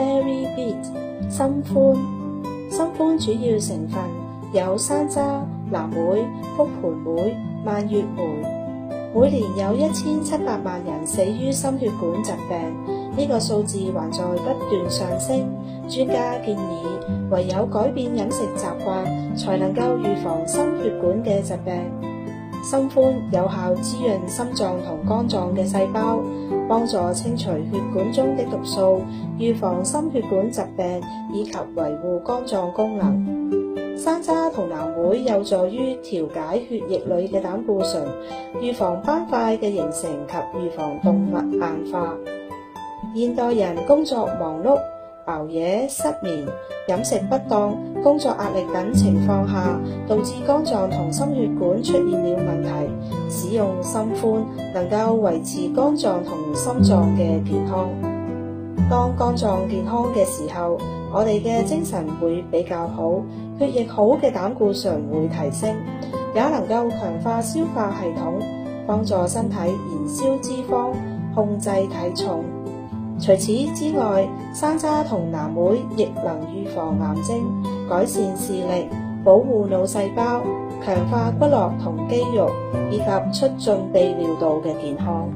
Berry Beet 心寬。心寬主要成分有山楂、藍莓、覆盆莓、蔓越莓。每年有1700萬人死於心血管疾病，呢個數字還在不斷上升。專家建議，唯有改變飲食習慣，才能夠預防心血管嘅疾病。心寬有效滋潤心臟同肝臟嘅細胞，幫助清除血管中的毒素，預防心血管疾病以及維護肝臟功能。山楂同藍莓有助於調解血液裏嘅膽固醇，預防斑塊嘅形成及預防動脈硬化。現代人工作忙碌、熬夜、失眠、飲食不當、工作壓力等情況下，導致肝臟同心血管出現了問題。使用心寬能夠維持肝臟同心臟嘅健康。當肝臟健康嘅時候，我哋嘅精神會比較好，血液好嘅膽固醇會提升，也能夠強化消化系統，幫助身體燃燒脂肪，控制體重。除此之外，山楂同藍莓亦能預防癌症，改善視力，保護腦細胞，強化骨骼同肌肉，以及促進泌尿道嘅健康。